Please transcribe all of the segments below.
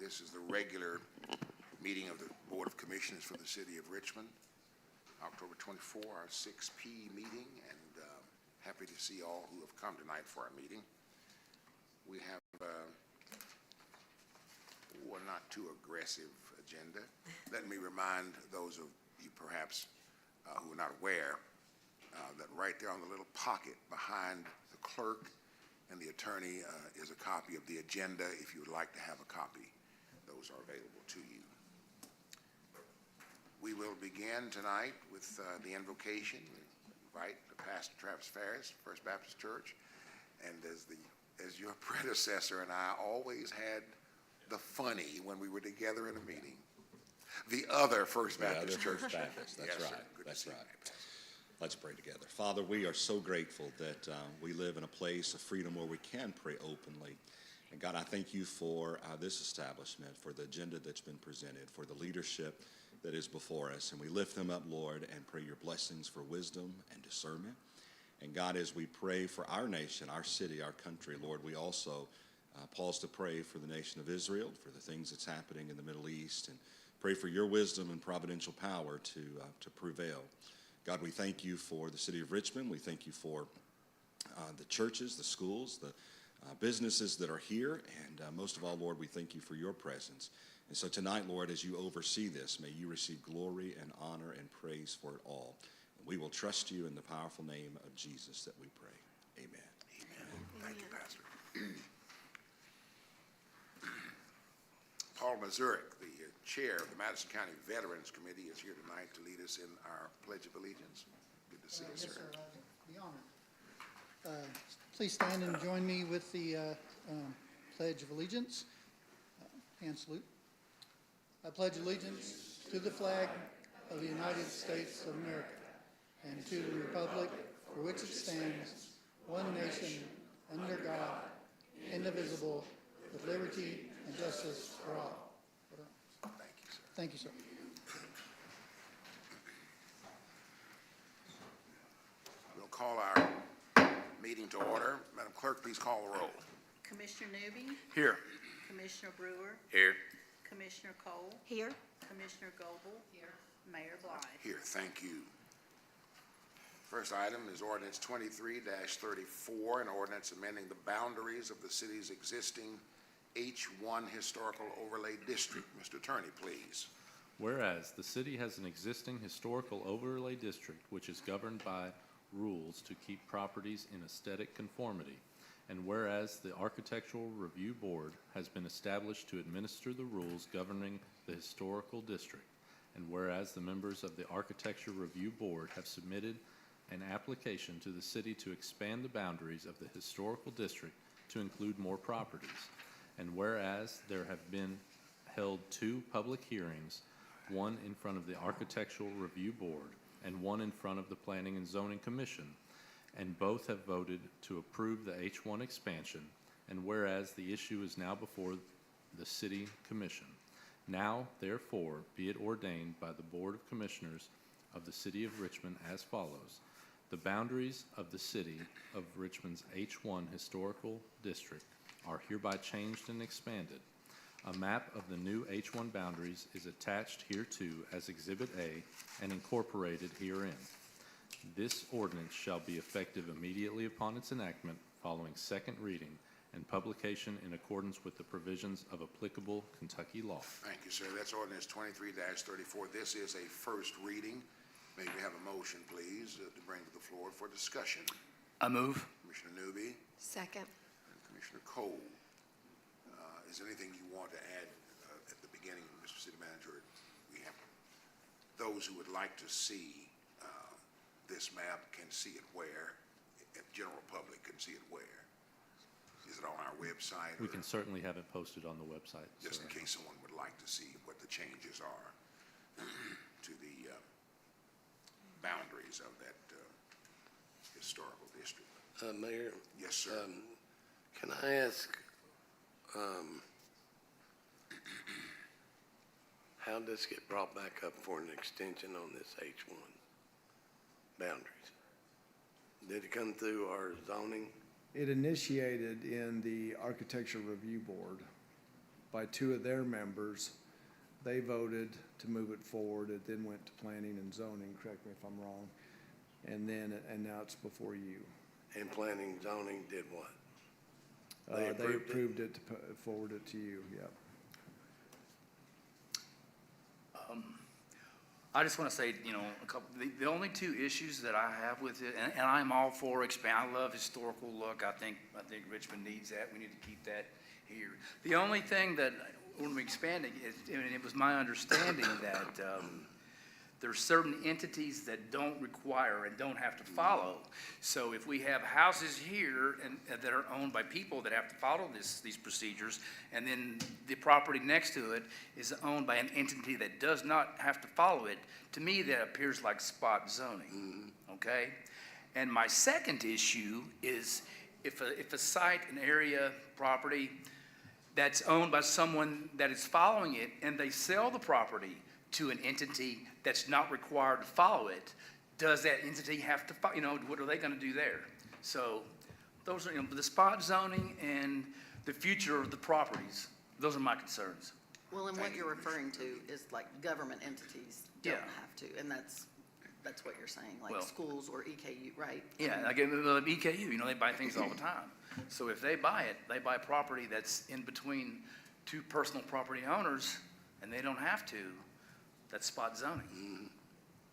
This is the regular meeting of the Board of Commissioners for the City of Richmond, October 24, our 6 p.m. meeting, and happy to see all who have come tonight for our meeting. We have a not too aggressive agenda. Let me remind those of you perhaps who are not aware that right there on the little pocket behind the clerk and the attorney is a copy of the agenda. If you would like to have a copy, those are available to you. We will begin tonight with the invocation. We invite the Pastor Travis Ferris, First Baptist Church, and as your predecessor and I always had the funny when we were together in a meeting, the other First Baptist Church. First Baptist, that's yes, right. That's right. Let's pray together. Father, we are so grateful that we live in a place of freedom where we can pray openly. And God, I thank you for this establishment, for the agenda that's been presented, for the leadership that is before us. And we lift them up, Lord, and pray your blessings for wisdom and discernment. And God, as we pray for our nation, our city, our country, Lord, we also pause to pray for the nation of Israel, for the things that's happening in the Middle East, and pray for your wisdom and providential power to prevail. God, we thank you for the city of Richmond. We thank you for the churches, the schools, the businesses that are here. And most of all, Lord, we thank you for your presence. And so tonight, Lord, as you oversee this, may you receive glory and honor and praise for it all. And we will trust you in the powerful name of Jesus that we pray. Amen. Amen. Thank you, Pastor. Paul Mazurek, the chair of the Madison County Veterans Committee, is here tonight to lead us in our Pledge of Allegiance. Good to see you, Yes, sir. I'd be honored. Please stand and join me with the Pledge of Allegiance. Hand salute. I pledge allegiance to the flag of the United States of America and to the republic for which it stands, one nation, under God, indivisible, with liberty and justice for all. Thank you, sir. Thank you, sir. We'll call our meeting to order. Madam Clerk, please call the roll. Commissioner Newby, Here. Commissioner Brewer, Here. Commissioner Cole, Here. Commissioner Goble, here. Mayor Blige. Here, thank you. First item is ordinance 23-34, an ordinance amending the boundaries of the city's existing H1 Historical Overlay District. Mr. Attorney, please. Whereas the city has an existing historical overlay district which is governed by rules to keep properties in aesthetic conformity, and whereas the Architectural Review Board has been established to administer the rules governing the historical district, and whereas the members of the Architecture Review Board have submitted an application to the city to expand the boundaries of the historical district to include more properties, and whereas there have been held 2 public hearings, one in front of the Architectural Review Board and one in front of the Planning and Zoning Commission, and both have voted to approve the H1 expansion, and whereas the issue is now before the City Commission. Now, therefore, be it ordained by the Board of Commissioners of the City of Richmond as follows. The boundaries of the City of Richmond's H1 Historical District are hereby changed and expanded. A map of the new H1 boundaries is attached hereto as Exhibit A and incorporated herein. This ordinance shall be effective immediately upon its enactment, following second reading and publication in accordance with the provisions of applicable Kentucky law. Thank you, sir. That's ordinance 23-34. This is a first reading. May we have a motion, please, to bring to the floor for discussion. I move. Commissioner Newby Second. and Commissioner Cole. Is there anything you want to add at the beginning, Mr. City Manager? We have those who would like to see this map can see it where? The general public can see it where? Is it on our website? We can certainly have it posted on the website. Just sir. in case someone would like to see what the changes are to the boundaries of that historical district. Mayor? Yes, sir. Can I ask, how does this get brought back up for an extension on this H1 boundaries? Did it come through our zoning? It initiated in the Architecture Review Board. by two of their members. They voted to move it forward. It then went to planning and zoning, correct me if I'm wrong. And now it's before you. And planning and zoning did what? They They approved it? approved it to forward it to you, yep. I just want to say, the only two issues that I have with it, and I'm all for expand. I love historical look. I think Richmond needs that. We need to keep that here. The only thing that when we expanding is, and it was my understanding that there's certain entities that don't require and don't have to follow. So if we have houses here and that are owned by people that have to follow these procedures, and then the property next to it is owned by an entity that does not have to follow it, to me, that appears like spot zoning, okay? And my second issue is if a site, an area, property that's owned by someone that is following it, and they sell the property to an entity that's not required to follow it, does that entity have to, what are they gonna do there? So those are, the spot zoning and the future of the properties, those are my concerns. Well, and what you're referring to is like government entities don't Yeah. have to, and that's what you're saying, like Well- schools or EKU, right? Yeah, like EKU, they buy things all the time. So if they buy it, they buy property that's in between two personal property owners, and they don't have to, that's spot zoning.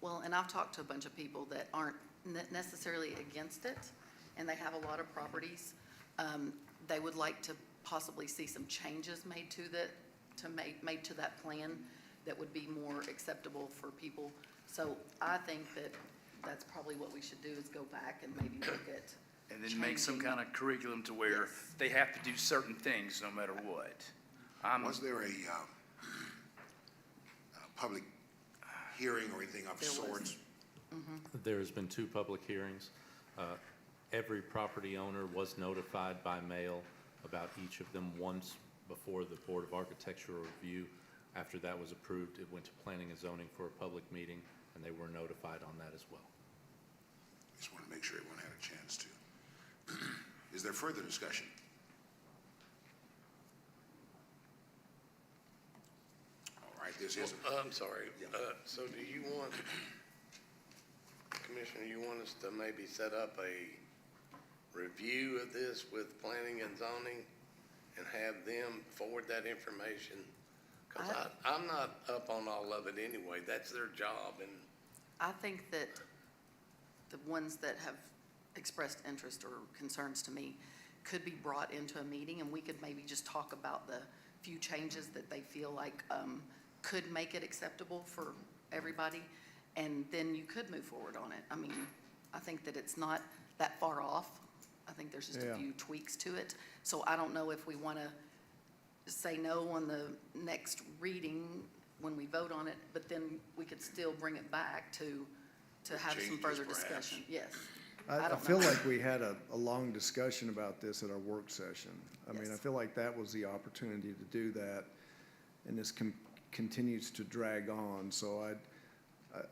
Well, and I've talked to a bunch of people that aren't necessarily against it, and they have a lot of properties. They would like to possibly see some changes made to made to that plan that would be more acceptable for people. So I think that that's probably what we should do, is go back and maybe look at. And then make some changing- kind of curriculum to where Yes. they have to do certain things no matter what. Was there a public hearing or anything of There was. sorts? There has been 2 public hearings. Every property owner was notified by mail about each of them once before the Board of Architectural Review. After that was approved, it went to planning and zoning for a public meeting, and they were notified on that as well. Just want to make sure everyone had a chance to. Is there further discussion? All right, this is, I'm sorry. So do you want, Commissioner, you want us to maybe set up a review of this with planning and zoning and have them forward that information? Because I'm not up on all of it anyway. That's their job, and I think that the ones that have expressed interest or concerns to me could be brought into a meeting, and we could maybe just talk about the few changes that they feel like could make it acceptable for everybody, and then you could move forward on it. I mean, I think that it's not that far off. I think there's just a Yeah. few tweaks to it. So I don't know if we want to say no on the next reading when we vote on it, but then we could still bring it back to have some changes, further perhaps. discussion. Yes. I don't feel know. like we had a long discussion about this at our work session. I mean, I Yes. feel like that was the opportunity to do that, and this continues to drag on. So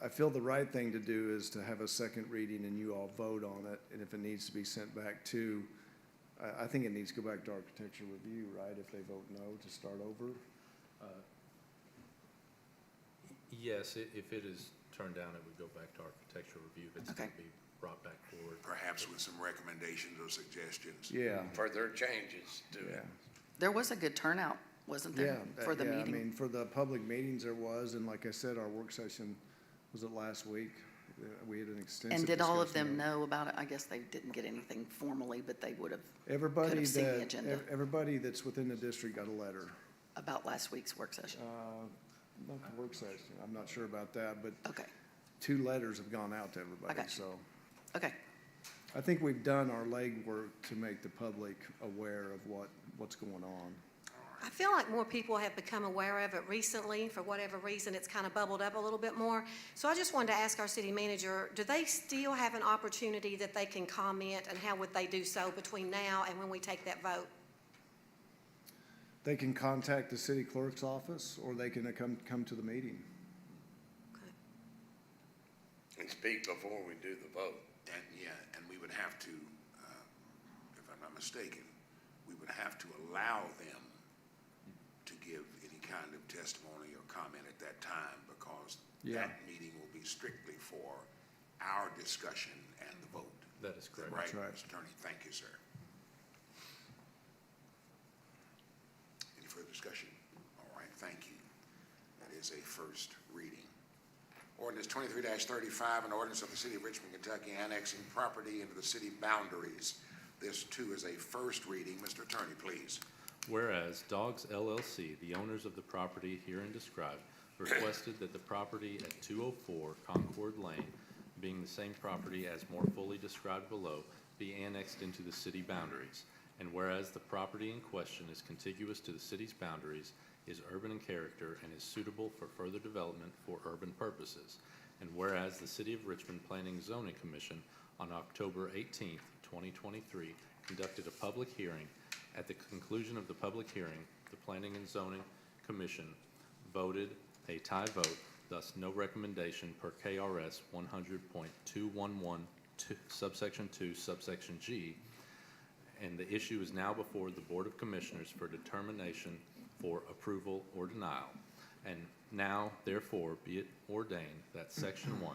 I feel the right thing to do is to have a second reading and you all vote on it, and if it needs to be sent back to, I think it needs to go back to architecture review, right, if they vote no, to start over? Yes, if it is turned down, it would go back to architectural review. It'd still Okay. be brought back forward. perhaps with some recommendations or suggestions. Yeah, further changes to yeah. it. There was a good turnout, wasn't Yeah, there, for the yeah, meeting? I mean, for the public meetings there was, and like I said, our work session, was it last week? We had an extensive And did all of them discussion about it. know about it? I guess they didn't get anything formally, but they would have Everybody could have seen the that, agenda. everybody that's within the district got a letter. about last week's work session. Not the work session, I'm not sure about that, but Okay, 2 letters have gone out to everybody, got you. so. okay. I think we've done our legwork to make the public aware of what's going on. I feel like more people have become aware of it recently. For whatever reason, it's kind of bubbled up a little bit more. So I just wanted to ask our city manager, do they still have an opportunity that they can comment, and how would they do so between now and when we take that vote? They can contact the city clerk's office, or they can come to the meeting. And speak before we do the vote. And we would have to, if I'm not mistaken, we would have to allow them to testimony or comment at that time, because Yeah. that meeting will be strictly for our discussion and the vote. That is correct. Right, That's right. Mr. Attorney, thank you, sir. Any further discussion? All right, thank you. That is a first reading. Ordinance 23-35, an ordinance of the City of Richmond, Kentucky, annexing property into the city boundaries. This, too, is a first reading. Mr. Attorney, please. Whereas Dogs LLC, the owners of the property herein described, requested that the property at 204 Concord Lane, being the same property as more fully described below, be annexed into the city boundaries. And whereas the property in question is contiguous to the city's boundaries, is urban in character, and is suitable for further development for urban purposes. And whereas the City of Richmond Planning and Zoning Commission on October 18th, 2023, conducted a public hearing. At the conclusion of the public hearing, the Planning and Zoning Commission voted a tie vote, thus no recommendation per KRS 100.211 subsection 2 subsection G, and the issue is now before the Board of Commissioners for determination for approval or denial. And now, therefore, be it ordained that Section 1,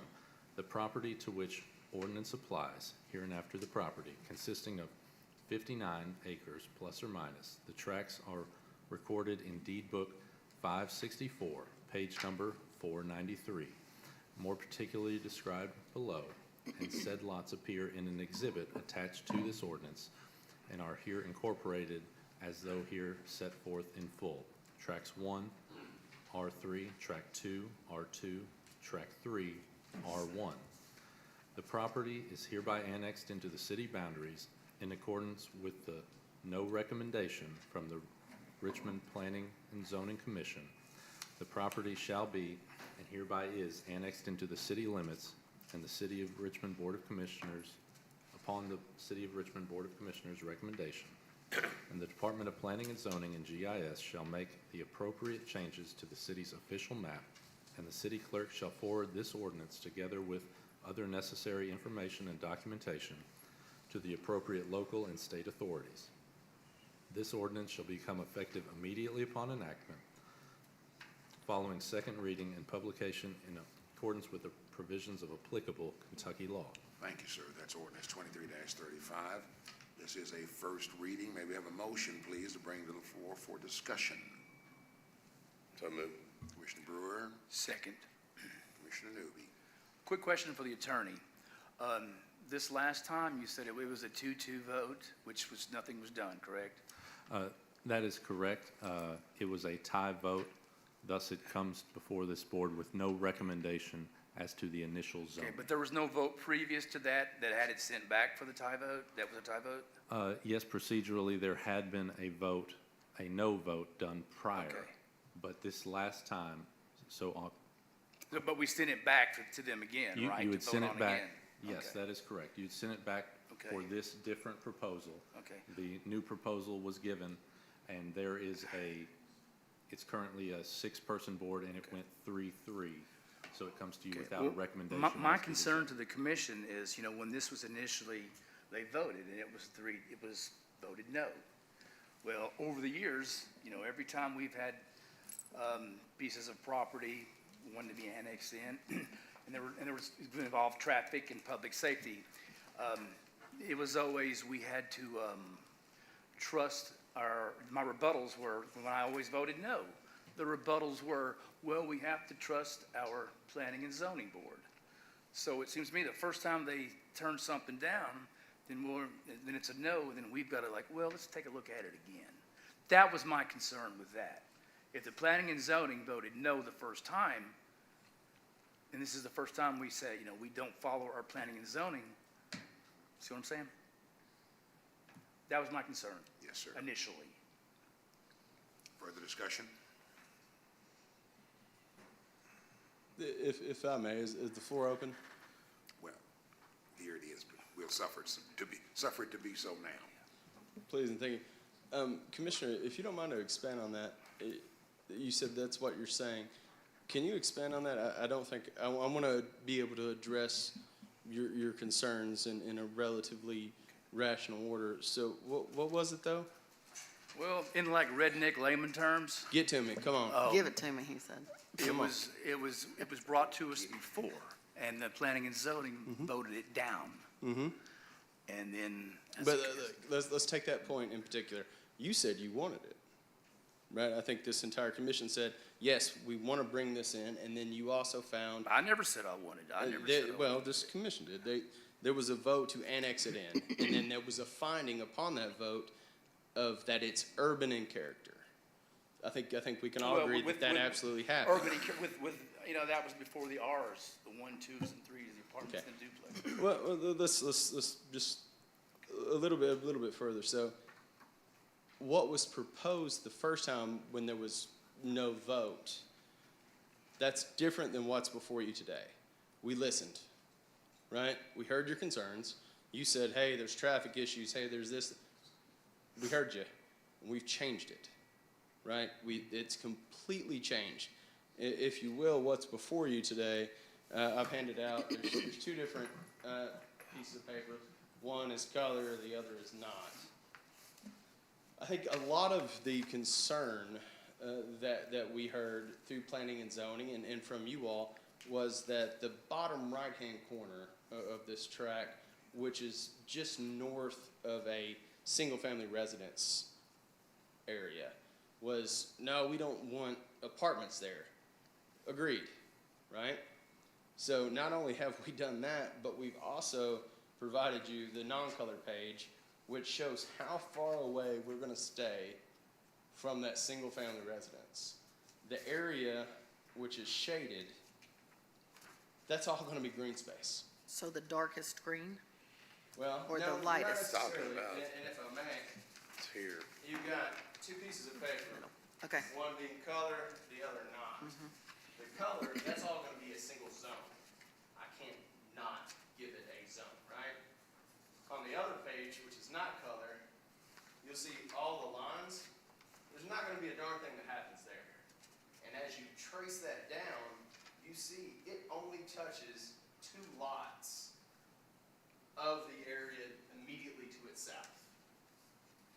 the property to which ordinance applies, hereinafter the property, consisting of 59 acres plus or minus. The tracts are recorded in Deed Book 564, page number 493, more particularly described below, and said lots appear in an exhibit attached to this ordinance and are here incorporated as though here set forth in full. Tracts 1, R3, Tract 2, R2, Tract 3, R1. The property is hereby annexed into the city boundaries in accordance with the no recommendation from the Richmond Planning and Zoning Commission. The property shall be, and hereby is, annexed into the city limits, and the City of Richmond Board of Commissioners, upon the City of Richmond Board of Commissioners' recommendation. And the Department of Planning and Zoning and GIS shall make the appropriate changes to the city's official map, and the city clerk shall forward this ordinance together with other necessary information and documentation to the appropriate local and state authorities. This ordinance shall become effective immediately upon enactment, following second reading and publication in accordance with the provisions of applicable Kentucky law. Thank you, sir. That's ordinance 23-35. This is a first reading. May we have a motion, please, to bring to the floor for discussion? So moved. Commissioner Brewer, Second. Commissioner Newby. Quick question for the attorney. This last time, you said it was a 2-2 vote, which was, nothing was done, correct? That is correct. It was a tie vote, thus it comes before this board with no recommendation as to the initial Okay, zoning. but there was no vote previous to that had it sent back for the tie vote? That was a tie vote? Yes, procedurally, there had been a vote, a no vote done prior. Okay. But this last time, so But we sent it back to them again, you right? you to would vote send on it back. again? Yes, Okay. that is correct. You'd send it back Okay. for this different proposal. Okay. The new proposal was given, and there is it's currently a 6-person board, and it went 3-3. So it comes to you Okay. without a Well, recommendation. My as to the concern zoning. to the commission is, when this was initially, they voted, and it was voted no. Well, over the years, every time we've had pieces of property wanted to be annexed in, and there was involved traffic and public safety, it was always, we had to trust my rebuttals were, when I always voted no, the rebuttals were, well, we have to trust our planning and zoning board. So it seems to me the first time they turn something down, then it's a no, then we've got to let's take a look at it again. That was my concern with that. If the planning and zoning voted no the first time, and this is the first time we say, we don't follow our planning and zoning, see what I'm saying? That was my concern. Yes, sir. Initially. Further discussion? If I may, is the floor open? Well, here it is, but we'll suffer it to be so now. Please and thank you. Commissioner, if you don't mind to expand on that, you said that's what you're saying. Can you expand on that? I don't think, I want to be able to address your concerns in a relatively rational order. So what was it though? Well, in like redneck layman terms, Get to me, come on. Oh. Give it to me, he said. it was brought to us before, and the planning and zoning voted it down. Mm-hmm. And then. as But a- let's take that point in particular. You said you wanted it, right? I think this entire commission said, yes, we want to bring this in, and then you also found. I never said I wanted, I never said I wanted. Well, this commission did. There was a vote to annex it in, and then there was a finding upon that vote of that it's urban in character. I think we can all Well, agree with- that with absolutely happened. Urban, with, that was before the Rs, the 1, 2s, and 3s, the apartments Okay. and duplexes. Well, let's just a little bit further. So, what was proposed the first time when there was no vote? That's different than what's before you today. We listened, right? We heard your concerns. You said, "Hey, there's traffic issues. Hey, there's this." We heard you. We've changed it, right? It's completely changed. If you will, what's before you today, I've handed out, there's two different pieces of paper. One is color, the other is not. I think a lot of the concern that we heard through planning and zoning and from you all was that the bottom right-hand corner of this tract, which is just north of a single-family residence area, was, no, we don't want apartments there. Agreed, right? So not only have we done that, but we've also provided you the non-colored page, which shows how far away we're going to stay from that single-family residence. The area which is shaded, that's all going to be green space. So the darkest green? Well, Or the no, not lightest. Talking necessarily. about- And if I may, It's here. you've got two pieces of paper. Okay. One being color, the other not. The color, that's all gonna be a single zone. I can't not give it a zone, right? On the other page, which is not color, you'll see all the lines. There's not gonna be a darn thing that happens there. And as you trace that down, you see it only touches 2 lots of the area immediately to its south.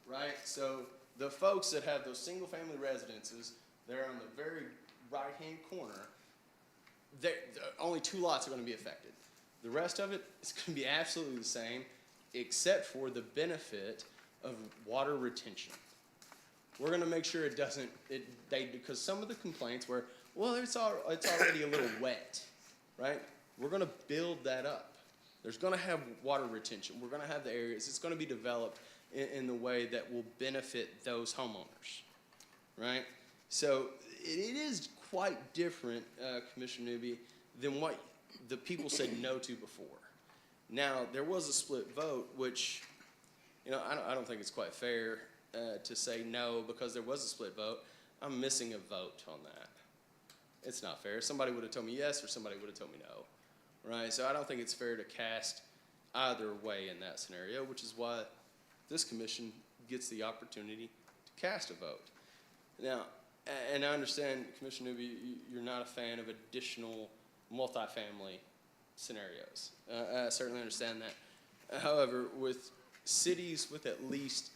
Right? So the folks that have those single-family residences, they're on the very right-hand corner, only 2 lots are going to be affected. The rest of it is going to be absolutely the same, except for the benefit of water retention. We're going to make sure it doesn't, because some of the complaints were, well, it's already a little wet, right? We're going to build that up. There's going to have water retention. We're going to have the areas. It's going to be developed in the way that will benefit those homeowners, right? So it is quite different, Commissioner Newby, than what the people said no to before. Now, there was a split vote, which, I don't think it's quite fair to say no because there was a split vote. I'm missing a vote on that. It's not fair. Somebody would have told me yes or somebody would have told me no. Right, so I don't think it's fair to cast either way in that scenario, which is why this commission gets the opportunity to cast a vote. Now, and I understand, Commissioner Newby, you're not a fan of additional multifamily scenarios. I certainly understand that. However, with cities with at least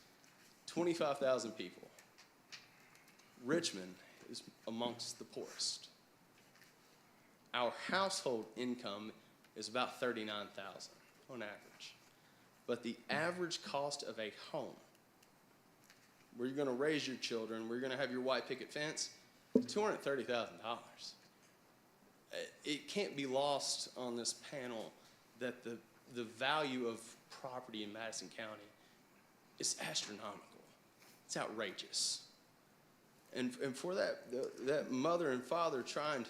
25,000 people, Richmond is amongst the poorest. Our household income is about $39,000 on average. But the average cost of a home, where you're going to raise your children, where you're going to have your white picket fence, $230,000. It can't be lost on this panel that the value of property in Madison County is astronomical. It's outrageous. And for that mother and father trying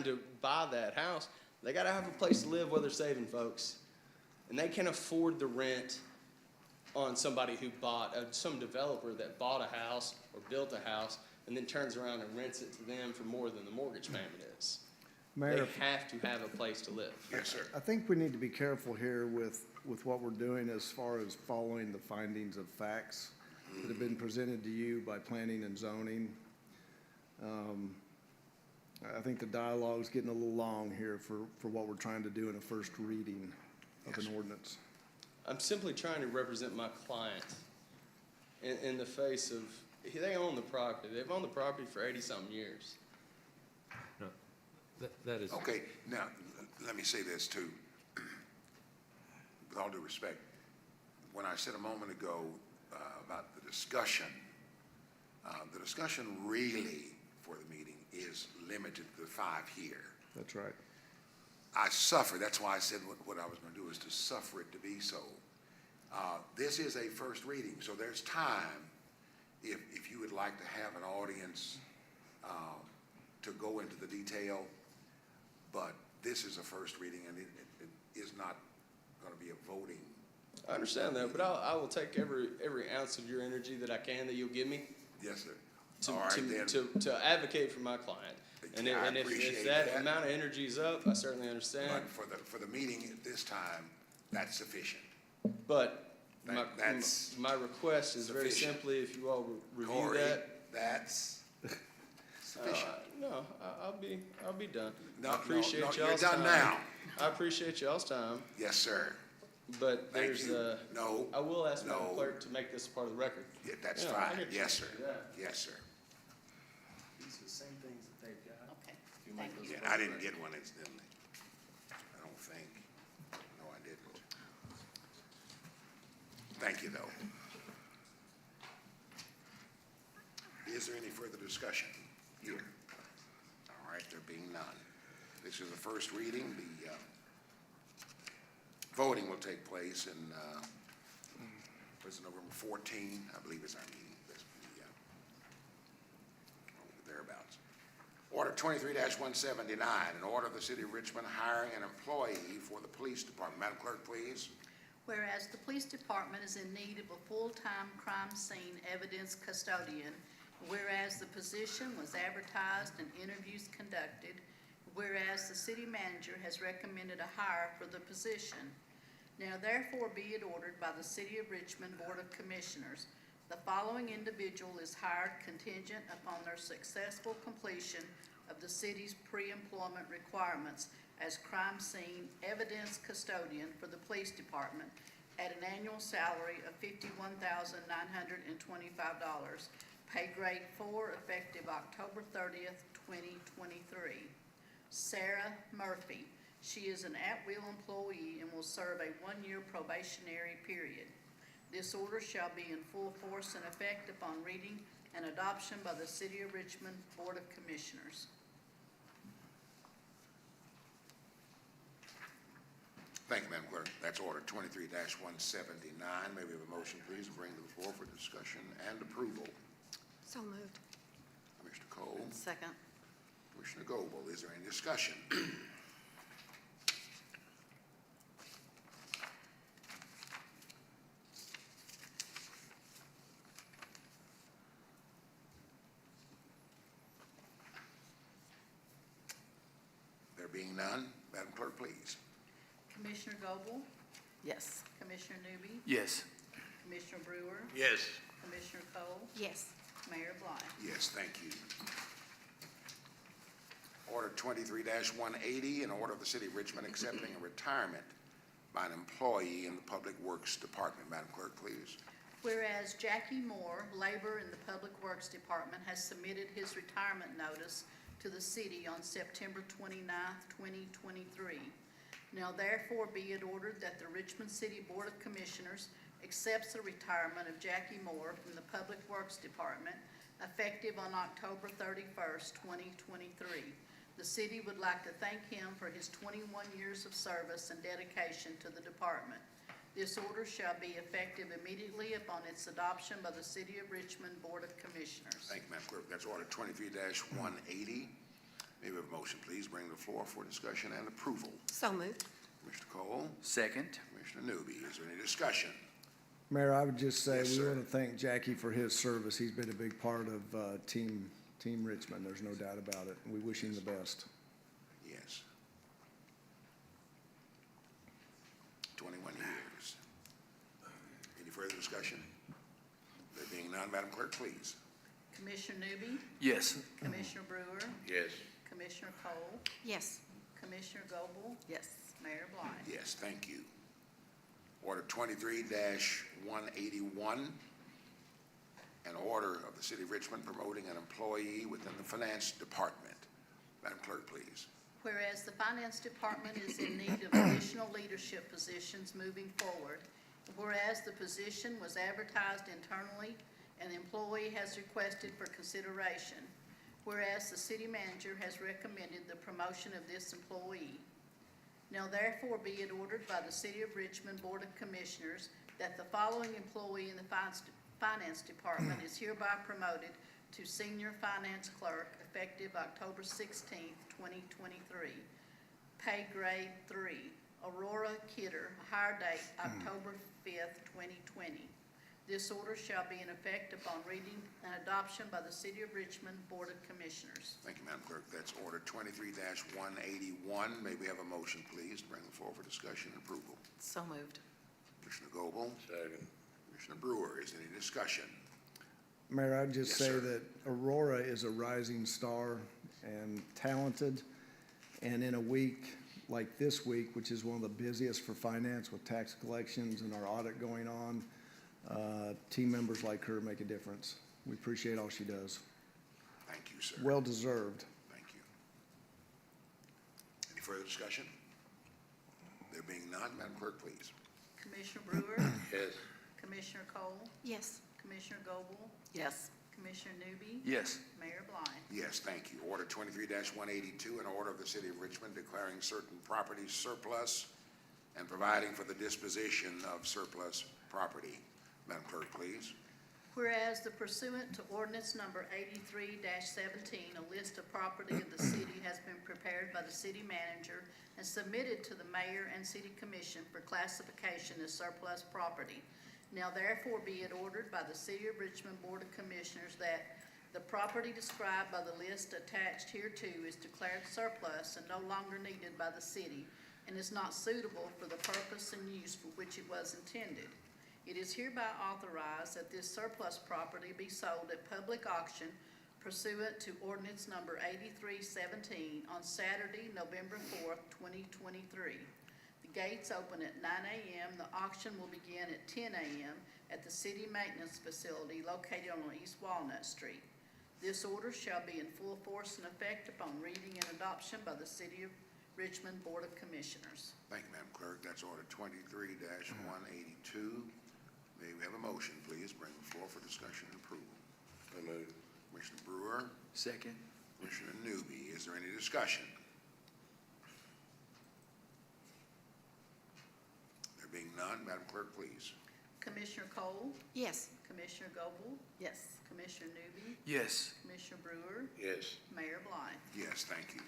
to buy that house, they got to have a place to live while they're saving, folks. And they can't afford the rent on somebody who some developer that bought a house or built a house and then turns around and rents it to them for more than the mortgage payment is. Mayor, They have to have a place to live. Yes, sir. I think we need to be careful here with what we're doing as far as following the findings of facts that have been presented to you by planning and zoning. I think the dialogue's getting a little long here for what we're trying to do in a first reading of an ordinance. I'm simply trying to represent my client in the face of, they own the property. They've owned the property for 80-something years. No, that is. Okay, now, let me say this too. With all due respect, when I said a moment ago about the discussion really for the meeting is limited to the 5 here. That's right. I suffer, that's why I said what I was going to do is to suffer it to be so. This is a first reading, so there's time, if you would like to have an audience to go into the detail, but this is a first reading, and it is not going to be a voting. I understand that, but I will take every ounce of your energy that I can that you'll give me Yes, sir. to, All right, then. to advocate for my client. And, I if appreciate that that. amount of energy is up, I certainly understand. But for the meeting at this time, that's sufficient. But That's my request is very sufficient. simply, if you all review Corey, that. that's sufficient. No, I'll be done. No, I appreciate no, y'all's you're done time. now. I appreciate y'all's time, Yes, sir. but Thank there's you. No, I will ask no. Madam Clerk to make this part of the record. Yeah, that's Yeah, I fine. get you. Yes, sir. Yeah. Yes, sir. These are the same things that they've got. Okay, thank you. Yeah, I didn't get one incidentally. I don't think. No, I didn't. Thank you, though. Is there any further discussion here? All right, there being none. This is the first reading. The voting will take place in, was it November 14? I believe is our meeting. That's the, thereabouts. Order 23-179, an order of the City of Richmond hiring an employee for the police department. Madam Clerk, please. Whereas the police department is in need of a full-time crime scene evidence custodian, whereas the position was advertised and interviews conducted, whereas the city manager has recommended a hire for the position. Now therefore be it ordered by the City of Richmond Board of Commissioners, the following individual is hired contingent upon their successful completion of the city's pre-employment requirements as crime scene evidence custodian for the police department at an annual salary of $51,925, pay grade 4, effective October 30th, 2023. Sarah Murphy. She is an at-will employee and will serve a 1-year probationary period. This order shall be in full force and effect upon reading and adoption by the City of Richmond Board of Commissioners. Thank you, Madam Clerk. That's order 23-179. May we have a motion, please, and bring to the floor for discussion and approval. So moved. Commissioner Cole, Second. Commissioner Goble, is there any discussion? There being none, Madam Clerk, please. Commissioner Goble, Yes. Commissioner Newby, Yes. Commissioner Brewer, Yes. Commissioner Cole, Yes. Mayor Bly. Yes, thank you. Order 23-180, an order of the City of Richmond accepting a retirement by an employee in the Public Works Department. Madam Clerk, please. Whereas Jackie Moore, labor in the Public Works Department, has submitted his retirement notice to the city on September 29th, 2023. Now therefore be it ordered that the Richmond City Board of Commissioners accepts the retirement of Jackie Moore from the Public Works Department effective on October 31st, 2023. The city would like to thank him for his 21 years of service and dedication to the department. This order shall be effective immediately upon its adoption by the City of Richmond Board of Commissioners. Thank you, Madam Clerk. That's order 23-180. May we have a motion, please, bring to the floor for discussion and approval. So moved. Commissioner Cole, Second. Commissioner Newby, is there any discussion? Mayor, I would just say, Yes, we sir. want to thank Jackie for his service. He's been a big part of Team Richmond. There's no doubt about it. We wish him the best. Yes. 21 years. Any further discussion? There being none, Madam Clerk, please. Commissioner Newby, Yes. Commissioner Brewer, Yes. Commissioner Cole, Yes. Commissioner Goble, Yes. Mayor Bly. Yes, thank you. Order 23-181, an order of the City of Richmond promoting an employee within the Finance Department. Madam Clerk, please. Whereas the Finance Department is in need of additional leadership positions moving forward, whereas the position was advertised internally and the employee has requested for consideration, whereas the city manager has recommended the promotion of this employee. Now therefore be it ordered by the City of Richmond Board of Commissioners that the following employee in the Finance Department is hereby promoted to Senior Finance Clerk effective October 16th, 2023. Pay grade 3, Aurora Kidder, hire date October 5th, 2020. This order shall be in effect upon reading and adoption by the City of Richmond Board of Commissioners. Thank you, Madam Clerk. That's Order 23-181. May we have a motion, please, to bring the floor for discussion and approval? So moved. Commissioner Goble? Second. Commissioner Brewer, is there any discussion? Mayor, I'd just Yes, say sir. that Aurora is a rising star and talented. And in a week like this week, which is one of the busiest for finance with tax collections and our audit going on, team members like her make a difference. We appreciate all she does. Thank you, sir. Well deserved. Thank you. Any further discussion? There being none, Madam Clerk, please. Commissioner Brewer? Yes. Commissioner Cole? Yes. Commissioner Goble? Yes. Commissioner Newby? Yes. Mayor Blind. Yes, thank you. Order 23-182, an order of the City of Richmond declaring certain properties surplus and providing for the disposition of surplus property. Madam Clerk, please. Whereas the pursuant to ordinance number 83-17, a list of property of the city has been prepared by the city manager and submitted to the mayor and city commission for classification as surplus property. Now therefore be it ordered by the City of Richmond Board of Commissioners that the property described by the list attached hereto is declared surplus and no longer needed by the city and is not suitable for the purpose and use for which it was intended. It is hereby authorized that this surplus property be sold at public auction pursuant to ordinance number 83-17 on Saturday, November 4th, 2023. The gates open at 9 a.m. The auction will begin at 10 a.m. at the city maintenance facility located on East Walnut Street. This order shall be in full force and effect upon reading and adoption by the City of Richmond Board of Commissioners. Thank you, Madam Clerk. That's Order 23-182. May we have a motion, please, bring the floor for discussion and approval? So moved. Commissioner Brewer? Second. Commissioner Newby, is there any discussion? There being none, Madam Clerk, please. Commissioner Cole? Yes. Commissioner Goble? Yes. Commissioner Newby? Yes. Commissioner Brewer? Yes. Mayor Blind. Yes, thank you.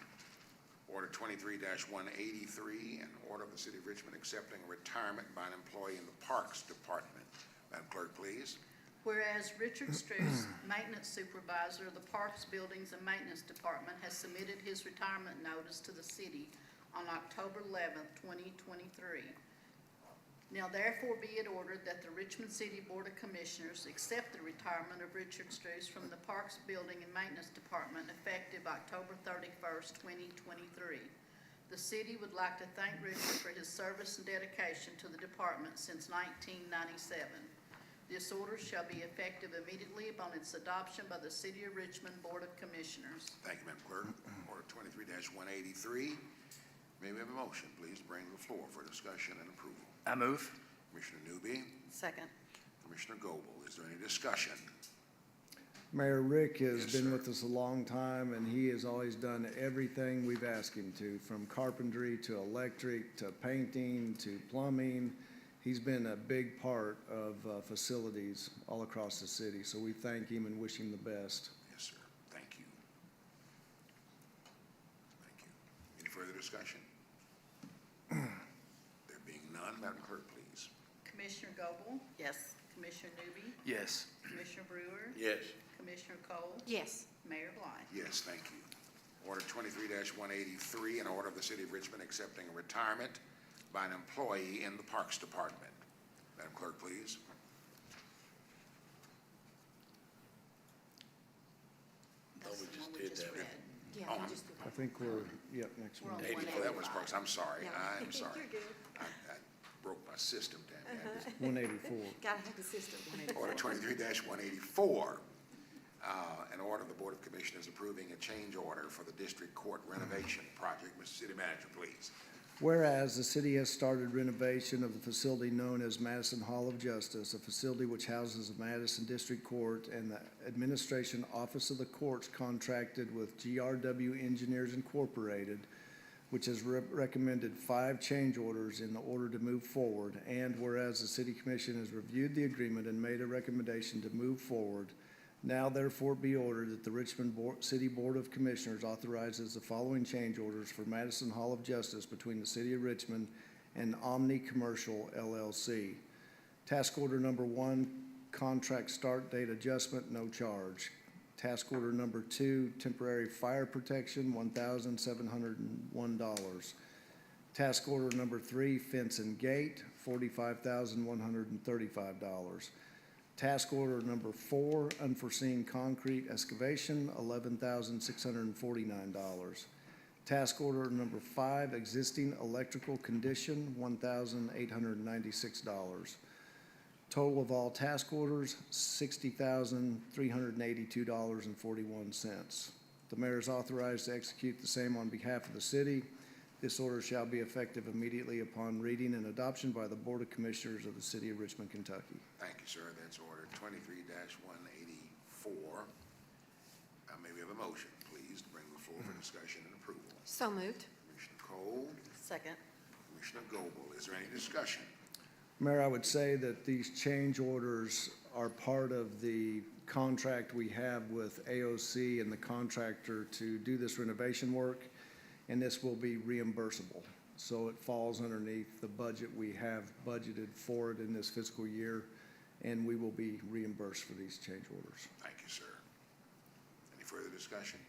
Order 23-183, an order of the City of Richmond accepting a retirement by an employee in the Parks Department. Madam Clerk, please. Whereas Richard Struess, Maintenance Supervisor of the Parks, Buildings, and Maintenance Department, has submitted his retirement notice to the city on October 11th, 2023. Now therefore be it ordered that the Richmond City Board of Commissioners accept the retirement of Richard Struess from the Parks, Building, and Maintenance Department effective October 31st, 2023. The city would like to thank Richard for his service and dedication to the department since 1997. This order shall be effective immediately upon its adoption by the City of Richmond Board of Commissioners. Thank you, Madam Clerk. Order 23-183. May we have a motion, please, to bring to the floor for discussion and approval? I move. Commissioner Newby, Second. Commissioner Goble, is there any discussion? Mayor Rick has Yes, been sir. with us a long time, and he has always done everything we've asked him to, from carpentry to electric to painting to plumbing. He's been a big part of facilities all across the city, so we thank him and wish him the best. Yes, sir. Thank you. Thank you. Any further discussion? There being none, Madam Clerk, please. Commissioner Goble? Yes. Commissioner Newby? Yes. Commissioner Brewer? Yes. Commissioner Cole? Yes. Mayor Blind. Yes, thank you. Order 23-183, an order of the City of Richmond accepting a retirement by an employee in the Parks Department. Madam Clerk, please. That's we the just one did just that. read. Yeah, Oh, we just did I think we're, yep, next We're one. on 84, that was Parks, I'm sorry, Yeah. I'm sorry. You're good. broke my system, Tammy. I just- 184. Gotta have the system. Order 23-184, an order of the Board of Commissioners approving a change order for the district court renovation project. Mr. City Manager, please. Whereas the city has started renovation of the facility known as Madison Hall of Justice, a facility which houses the Madison District Court, and the Administration Office of the Courts contracted with GRW Engineers Incorporated, which has recommended 5 change orders in the order to move forward. And whereas the City Commission has reviewed the agreement and made a recommendation to move forward, now therefore be ordered that the Richmond City Board of Commissioners authorizes the following change orders for Madison Hall of Justice between the City of Richmond and Omni Commercial LLC. Task order number 1, contract start date adjustment, no charge. Task order number 2, temporary fire protection, $1,701. Task order number 3, fence and gate, $45,135. Task order number 4, unforeseen concrete excavation, $11,649. Task order number 5, existing electrical condition, $1,896. Total of all task orders, $60,382.41. The mayor is authorized to execute the same on behalf of the city. This order shall be effective immediately upon reading and adoption by the Board of Commissioners of the City of Richmond, Kentucky. Thank you, sir. That's order 23-184. May we have a motion, please, to bring the floor for discussion and approval? So moved. Commissioner Cole, Second. Commissioner Goble. Is there any discussion? Mayor, I would say that these change orders are part of the contract we have with AOC and the contractor to do this renovation work, and this will be reimbursable. So it falls underneath the budget we have budgeted for it in this fiscal year, and we will be reimbursed for these change orders. Thank you, sir. Any further discussion?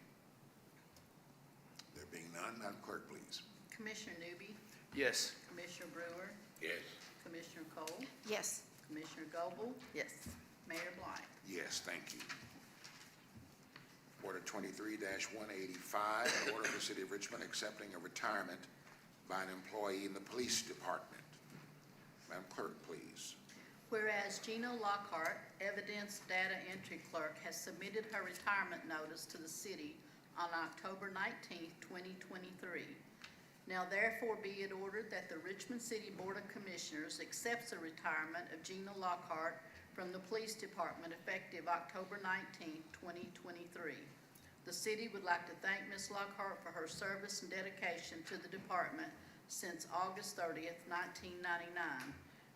There being none, Madam Clerk, please. Commissioner Newby, Yes. Commissioner Brewer, Yes. Commissioner Cole, Yes. Commissioner Goble, Yes. Mayor Bly. Yes, thank you. Order 23-185, an order of the City of Richmond accepting a retirement by an employee in the Police Department. Madam Clerk, please. Whereas Gina Lockhart, Evidence Data Entry Clerk, has submitted her retirement notice to the city on October 19th, 2023. Now therefore be it ordered that the Richmond City Board of Commissioners accepts the retirement of Gina Lockhart from the Police Department effective October 19th, 2023. The city would like to thank Ms. Lockhart for her service and dedication to the department since August 30th, 1999.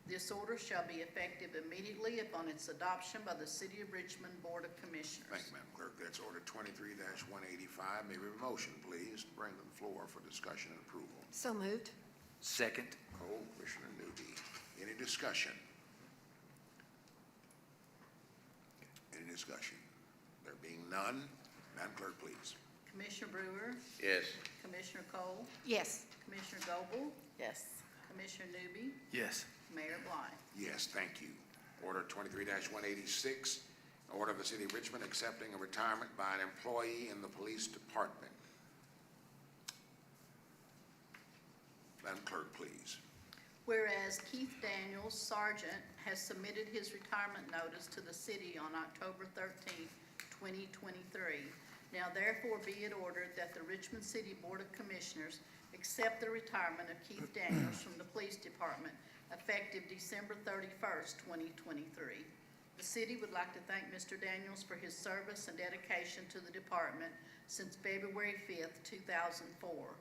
This order shall be effective immediately upon its adoption by the City of Richmond Board of Commissioners. Thank you, Madam Clerk. That's order 23-185. May we have a motion, please, to bring to the floor for discussion and approval? So moved. Second. Cole, Commissioner Newby. Any discussion? Any discussion? There being none, Madam Clerk, please. Commissioner Brewer, Yes. Commissioner Cole, Yes. Commissioner Goble, Yes. Commissioner Newby, Yes. Mayor Bly. Yes, thank you. Order 23-186, an order of the City of Richmond accepting a retirement by an employee in the Police Department. Madam Clerk, please. Whereas Keith Daniels, Sergeant, has submitted his retirement notice to the city on October 13th, 2023. Now therefore be it ordered that the Richmond City Board of Commissioners accept the retirement of Keith Daniels from the Police Department effective December 31st, 2023. The city would like to thank Mr. Daniels for his service and dedication to the department since February 5th, 2004.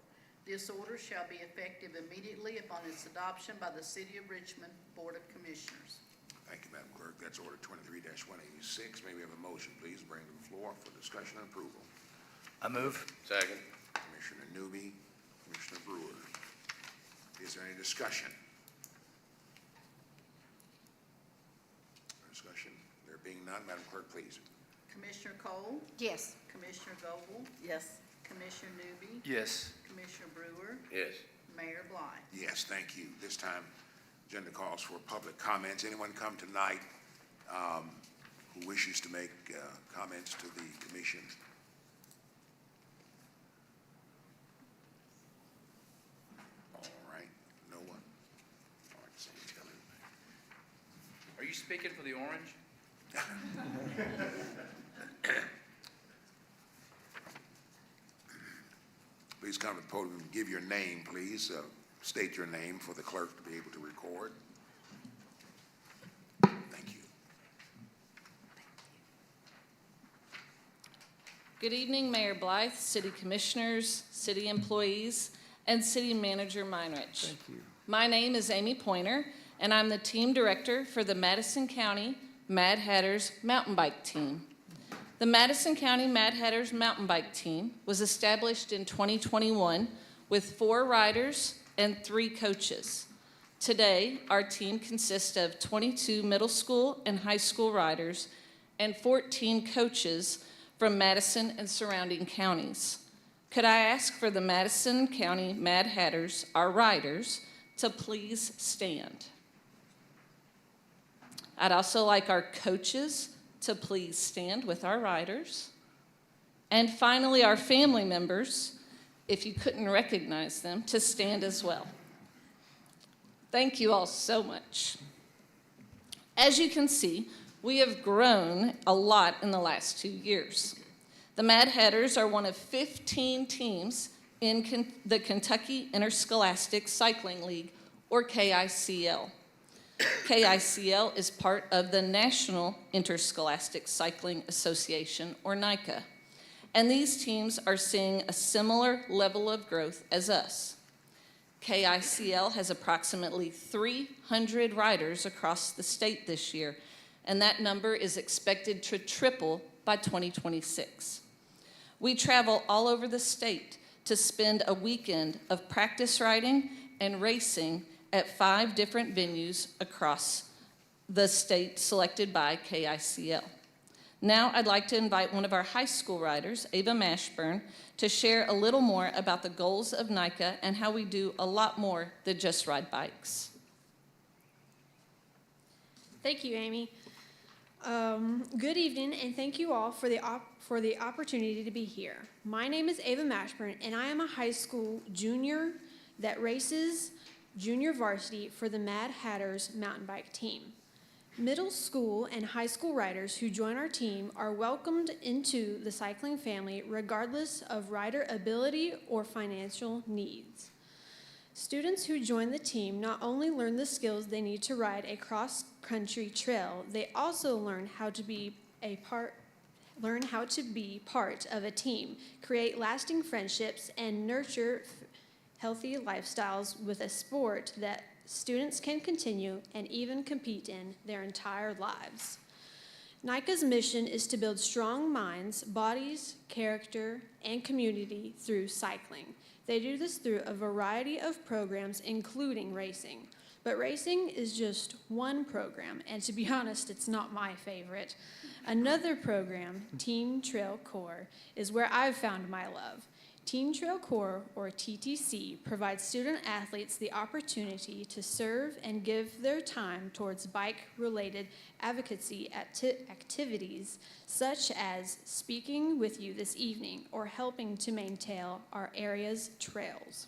This order shall be effective immediately upon its adoption by the City of Richmond Board of Commissioners. Thank you, Madam Clerk. That's order 23-186. May we have a motion, please, bring to the floor for discussion and approval? I move. Second. Commissioner Newby, Commissioner Brewer. Is there any discussion? Discussion? There being none, Madam Clerk, please. Commissioner Cole, Yes. Commissioner Goble, Yes. Commissioner Newby, Yes. Commissioner Brewer, Yes. Mayor Bly. Yes, thank you. This time, agenda calls for public comments. Anyone come tonight who wishes to make comments to the commission? All right, no one? All right, seeing please come to the podium and give your name, please. State your name for the clerk to be able to record. Thank you. Good evening, Mayor Blythe, city commissioners, city employees, and city manager Meinrich. Thank you. My name is Amy Pointer, and I'm the team director for the Madison County Mad Hatters mountain bike team. The Madison County Mad Hatters mountain bike team was established in 2021 with 4 riders and 3 coaches. Today, our team consists of 22 middle school and high school riders and 14 coaches from Madison and surrounding counties. Could I ask for the Madison County Mad Hatters, our riders, to please stand? I'd also like our coaches to please stand with our riders. And finally, our family members, if you couldn't recognize them, to stand as well. Thank you all so much. As you can see, we have grown a lot in the last 2 years. The Mad Hatters are one of 15 teams in the Kentucky Interscholastic Cycling League, or KICL. KICL is part of the National Interscholastic Cycling Association, or NICA, and these teams are seeing a similar level of growth as us. KICL has approximately 300 riders across the state this year, and that number is expected to triple by 2026. We travel all over the state to spend a weekend of practice riding and racing at 5 different venues across the state selected by KICL. Now I'd like to invite one of our high school riders, Ava Mashburn, to share a little more about the goals of NICA and how we do a lot more than just ride bikes. Thank you, Amy. Good evening, and thank you all for the opportunity to be here. My name is Ava Mashburn, and I am a high school junior that races junior varsity for the Mad Hatters mountain bike team. Middle school and high school riders who join our team are welcomed into the cycling family regardless of rider ability or financial needs. Students who join the team not only learn the skills they need to ride a cross-country trail, they also learn how to be part of a team, create lasting friendships, and nurture healthy lifestyles with a sport that students can continue and even compete in their entire lives. NICA's mission is to build strong minds, bodies, character, and community through cycling. They do this through a variety of programs, including racing. But racing is just one program, and to be honest, it's not my favorite. Another program, Teen Trail Corps, is where I've found my love. Teen Trail Corps, or TTC, provides student athletes the opportunity to serve and give their time towards bike-related advocacy activities, such as speaking with you this evening or helping to maintain our area's trails.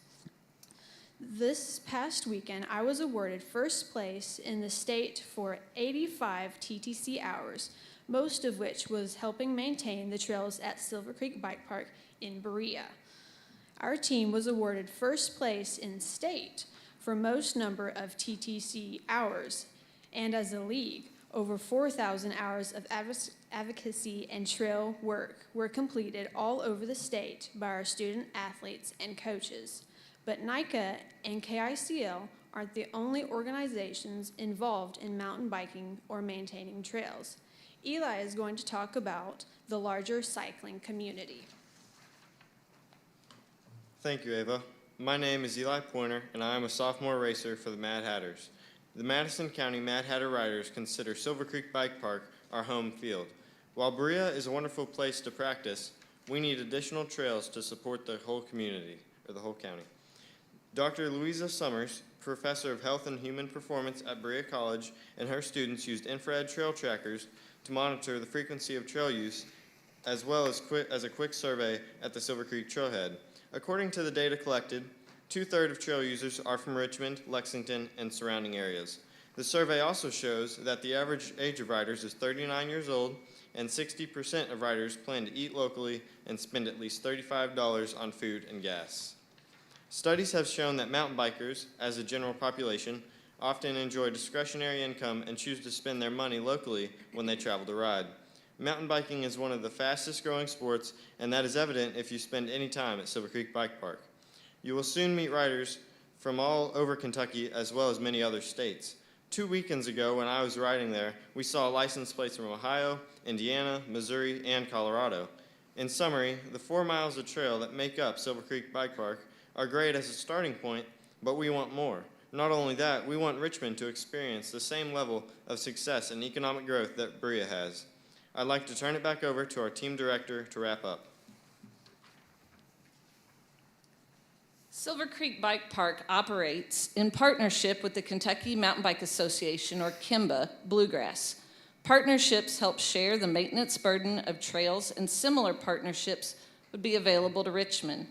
This past weekend, I was awarded first place in the state for 85 TTC hours, most of which was helping maintain the trails at Silver Creek Bike Park in Berea. Our team was awarded first place in state for most number of TTC hours, and as a league, over 4,000 hours of advocacy and trail work were completed all over the state by our student athletes and coaches. But NICA and KICL aren't the only organizations involved in mountain biking or maintaining trails. Eli is going to talk about the larger cycling community. Thank you, Ava. My name is Eli Pointer, and I am a sophomore racer for the Mad Hatters. The Madison County Mad Hatter Riders consider Silver Creek Bike Park our home field. While Berea is a wonderful place to practice, we need additional trails to support the whole community, or the whole county. Dr. Louisa Summers, professor of health and human performance at Berea College, and her students used infrared trail trackers to monitor the frequency of trail use, as well as a quick survey at the Silver Creek Trailhead. According to the data collected, 2/3 of trail users are from Richmond, Lexington, and surrounding areas. The survey also shows that the average age of riders is 39 years old, and 60% of riders plan to eat locally and spend at least $35 on food and gas. Studies have shown that mountain bikers, as a general population, often enjoy discretionary income and choose to spend their money locally when they travel to ride. Mountain biking is one of the fastest growing sports, and that is evident if you spend any time at Silver Creek Bike Park. You will soon meet riders from all over Kentucky as well as many other states. 2 weekends ago when I was riding there, we saw license plates from Ohio, Indiana, Missouri, and Colorado. In summary, the 4 miles of trail that make up Silver Creek Bike Park are great as a starting point, but we want more. Not only that, we want Richmond to experience the same level of success and economic growth that Berea has. I'd like to turn it back over to our team director to wrap up. Silver Creek Bike Park operates in partnership with the Kentucky Mountain Bike Association, or KIMBA, Bluegrass. Partnerships help share the maintenance burden of trails, and similar partnerships would be available to Richmond.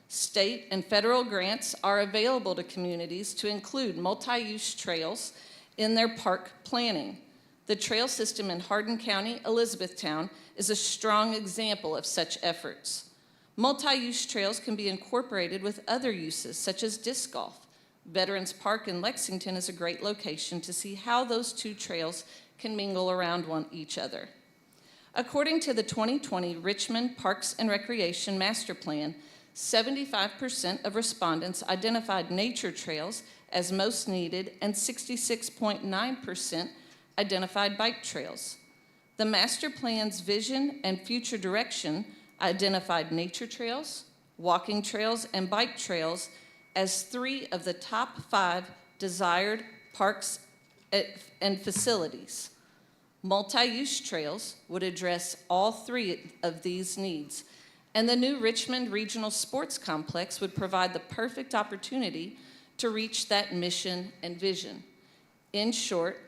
State and federal grants are available to communities to include multi-use trails in their park planning. The trail system in Hardin County, Elizabethtown, is a strong example of such efforts. Multi-use trails can be incorporated with other uses, such as disc golf. Veterans Park in Lexington is a great location to see how those two trails can mingle around each other. According to the 2020 Richmond Parks and Recreation Master Plan, 75% of respondents identified nature trails as most needed, and 66.9% identified bike trails. The master plan's vision and future direction identified nature trails, walking trails, and bike trails as 3 of the top 5 desired parks and facilities. Multi-use trails would address all 3 of these needs, and the new Richmond Regional Sports Complex would provide the perfect opportunity to reach that mission and vision. In short,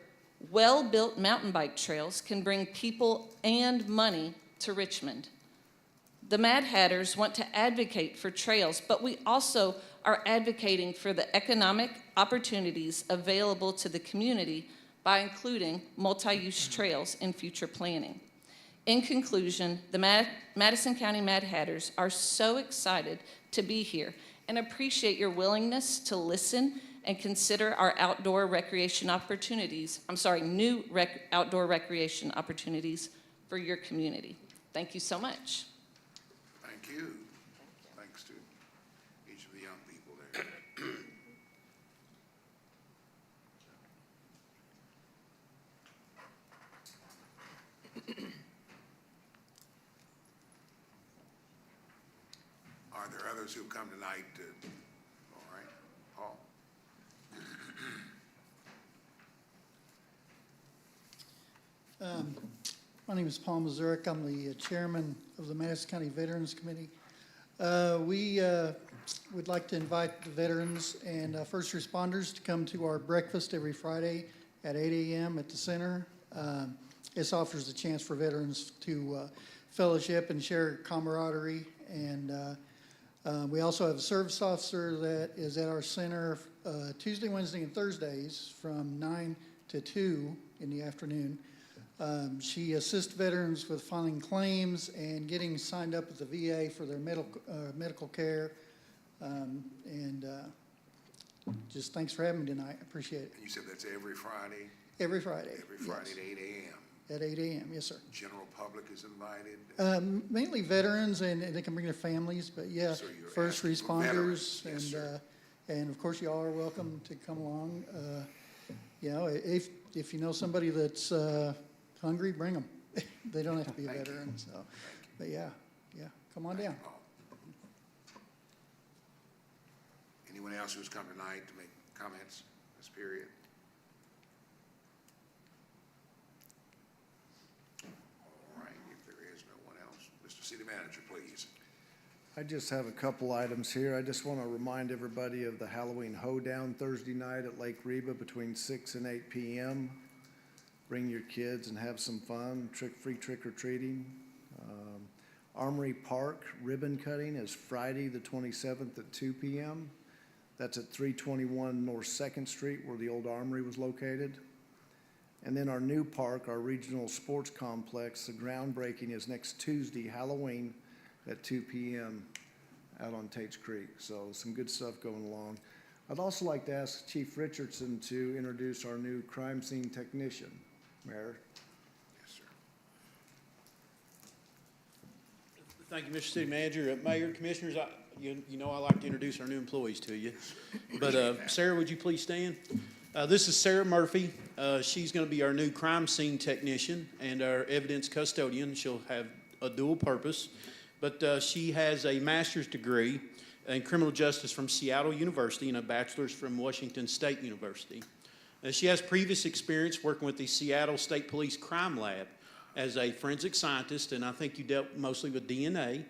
well-built mountain bike trails can bring people and money to Richmond. The Mad Hatters want to advocate for trails, but we also are advocating for the economic opportunities available to the community by including multi-use trails in future planning. In conclusion, the Madison County Mad Hatters are so excited to be here and appreciate your willingness to listen and consider our outdoor recreation opportunities, new outdoor recreation opportunities for your community. Thank you so much. Thank you. Thanks to each of the young people there. Are there others who've come tonight to, all right, Paul? My name is Paul Mazurek. I'm the chairman of the Madison County Veterans Committee. We would like to invite the veterans and first responders to come to our breakfast every Friday at 8 a.m. at the center. This offers a chance for veterans to fellowship and share camaraderie. And we also have a service officer that is at our center Tuesday, Wednesday, and Thursdays from 9 to 2 in the afternoon. She assists veterans with filing claims and getting signed up with the VA for their medical care. Just thanks for having me tonight. I appreciate it. You said that's every Friday? Every Friday. Every Friday yes. at 8 a.m. At 8 a.m., yes, sir. General public is invited? Mainly veterans, and they can bring their families, but yeah, So you're first asking for veterans. responders, Yes, sir. and of course, you all are welcome to come along. You know, if you know somebody that's hungry, bring them. They don't have to be a Thank you. veteran, so, but yeah, come on down. Paul. Anyone else who's come tonight to make comments this period? All right, if there is no one else, Mr. City Manager, please. I just have a couple items here. I just want to remind everybody of the Halloween Hoedown Thursday night at Lake Reba between 6 and 8 p.m. Bring your kids and have some fun, free trick-or-treating. Armory Park ribbon cutting is Friday the 27th at 2 p.m. That's at 321 North 2nd Street where the old armory was located. And then our new park, our regional sports complex, the groundbreaking is next Tuesday, Halloween, at 2 p.m. out on Tates Creek. So some good stuff going along. I'd also like to ask Chief Richardson to introduce our new crime scene technician. Mayor? Yes, sir. Thank you, Mr. City Manager. Mayor, Commissioners, you know I like to introduce our new employees to you. But Sarah, would you please stand? This is Sarah Murphy. She's going to be our new crime scene technician and our evidence custodian. She'll have a dual purpose. But she has a master's degree in criminal justice from Seattle University and a bachelor's from Washington State University. She has previous experience working with the Seattle State Police Crime Lab as a forensic scientist, and I think you dealt mostly with DNA, if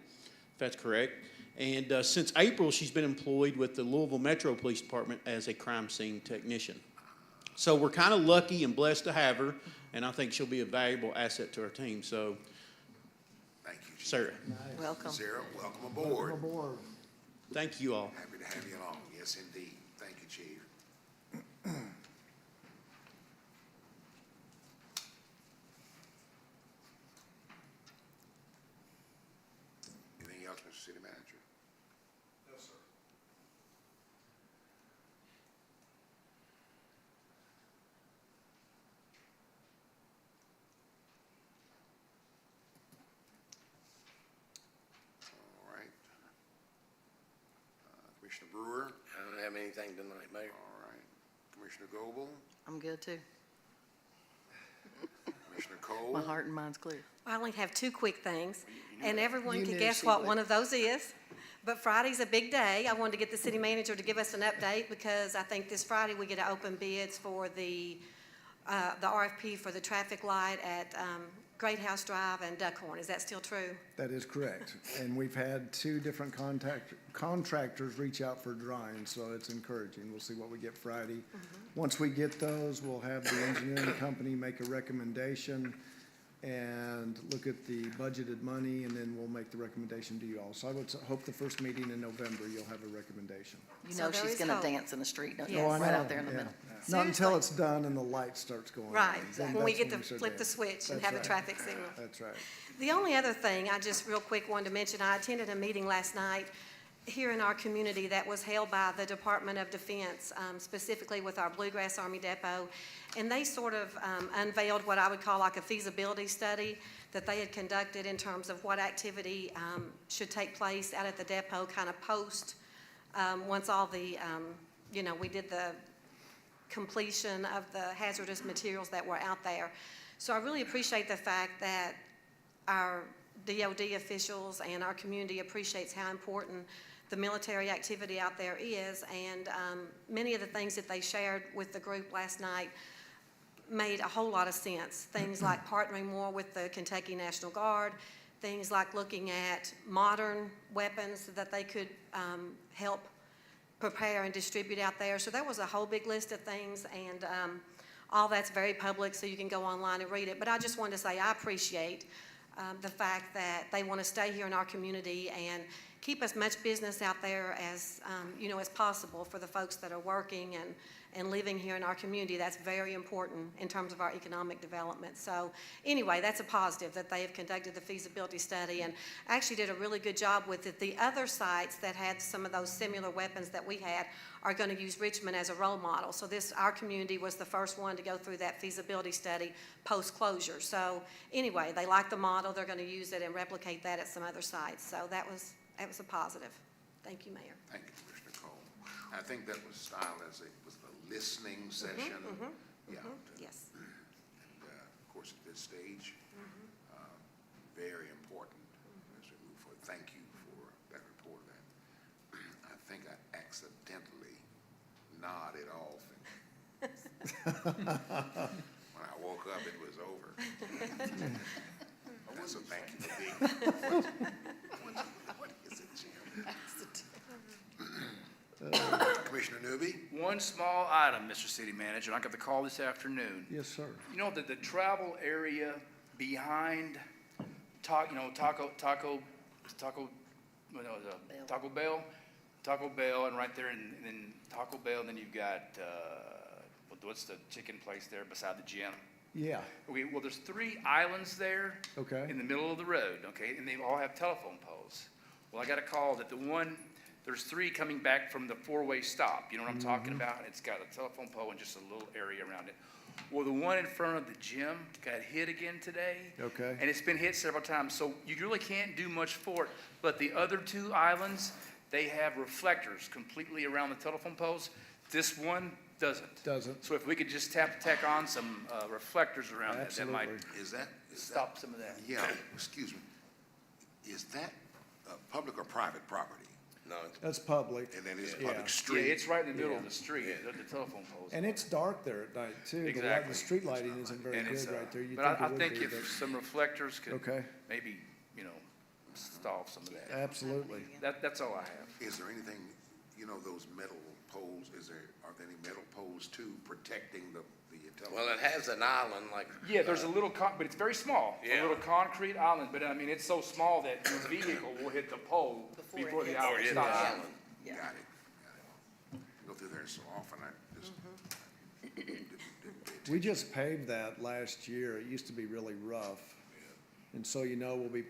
that's correct. And since April, she's been employed with the Louisville Metro Police Department as a crime scene technician. So we're kind of lucky and blessed to have her, and I think she'll be a valuable asset to our team. So, Thank you, Chief. Sarah, Welcome. Sarah, welcome aboard. Welcome aboard. thank you all. Happy to have you along. Yes, indeed. Thank you, Chief. Anything else, Mr. City Manager? No, sir. All right. Commissioner Brewer? I don't have anything tonight, Mayor. All right. Commissioner Goble? I'm good too. Commissioner Cole? My heart and mind's clear. I only have two quick things, and everyone You can knew guess she what would. one of those is. But Friday's a big day. I wanted to get the city manager to give us an update because I think this Friday we get to open bids for the RFP for the traffic light at Great House Drive and Duckhorn. Is that still true? That is correct. And we've had two different contractors reach out for drawings, so it's encouraging. We'll see what we get Friday. Once we get those, we'll have the engineering company make a recommendation and look at the budgeted money, and then we'll make the recommendation to you all. So I would hope the first meeting in November, you'll have a recommendation. You So know there she's is gonna hope. dance in the street, don't you? Yes. Oh, I Right know, out there in the yeah. middle. Not until Seriously. it's done and the light starts going on. Right, Then when we that's get to we start flip the dancing. switch and That's have a right. traffic signal. That's right. The only other thing I just real quick wanted to mention, I attended a meeting last night here in our community that was held by the Department of Defense, specifically with our Bluegrass Army Depot. And they sort of unveiled what I would call like a feasibility study that they had conducted in terms of what activity should take place out at the depot kind of post, once all the, we did the completion of the hazardous materials that were out there. So I really appreciate the fact that our DOD officials and our community appreciates how important the military activity out there is. And many of the things that they shared with the group last night made a whole lot of sense. Things like partnering more with the Kentucky National Guard, things like looking at modern weapons that they could help prepare and distribute out there. So that was a whole big list of things, and all that's very public, so you can go online and read it. But I just wanted to say I appreciate the fact that they want to stay here in our community and keep as much business out there as, as possible for the folks that are working and living here in our community. That's very important in terms of our economic development. So anyway, that's a positive that they have conducted the feasibility study and actually did a really good job with it. The other sites that had some of those similar weapons that we had are going to use Richmond as a role model. So our community was the first one to go through that feasibility study post-closure. So anyway, they like the model. They're going to use it and replicate that at some other sites. So that was a positive. Thank you, Mayor. Thank you, Commissioner Cole. I think that was styled as a listening session. Yeah. Yes. And, of course, at this stage, very important as we move forward. Thank you for that report. I think I accidentally nodded off. When I woke up, it was over. So thank you for being. What is it, Jim? Commissioner Newby? One small item, Mr. City Manager, and I got the call this afternoon. Yes, sir. You know that the travel area behind Taco Bell, and right there in Taco Bell, and then you've got, what's the chicken place there beside the gym? Yeah, Okay, well, there's 3 islands there. Okay. In the middle of the road, okay, and they all have telephone poles. Well, I got a call that there's 3 coming back from the 4-way stop, you know what I'm talking about? It's got a telephone pole and just a little area around it. Well, the one in front of the gym got hit again today. Okay. And it's been hit several times, so you really can't do much for it. But the other 2 islands, they have reflectors completely around the telephone poles. This one doesn't. So if we could just tack on some reflectors around it, that might Absolutely. stop some of that. Yeah, excuse me. Is that public or private property? No, it's That's public. And then it's a Yeah. public Yeah, street? it's right in the middle Yeah. of the street, the telephone poles. And it's dark there at night too. Exactly. The street lighting isn't very And it's, good right there. You'd but I it would think be, if some reflectors could Okay. maybe, stall some of that. Absolutely. That's all I have. Is there anything, those metal poles, are there any metal poles too protecting the telephone? Well, it has an island like. Yeah, there's a little, but it's very small. A Yeah. little concrete island, but I mean, it's so small that your vehicle will hit the pole Before it the hits island the stops. island. Yeah. Got it. Go through there so often, I just didn't pay We attention. just paved that last year. It used to be really rough. And so, we'll be